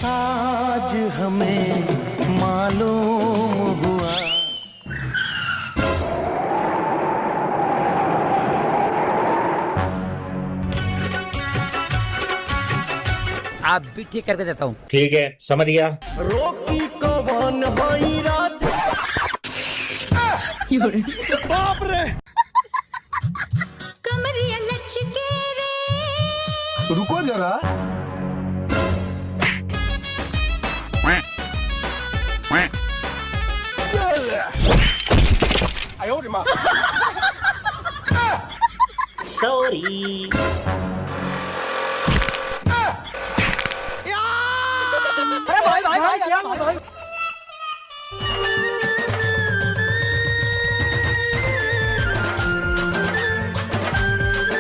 आज हमें मालूम हुआ। आप भी ठीक करके देता हूँ। ठीक है, समझ गया। रोकी कौन होई रात। बाप रे। कमरिया लचके रे। रुको जरा। सॉरी। अरे भाई क्या हुआ भाई?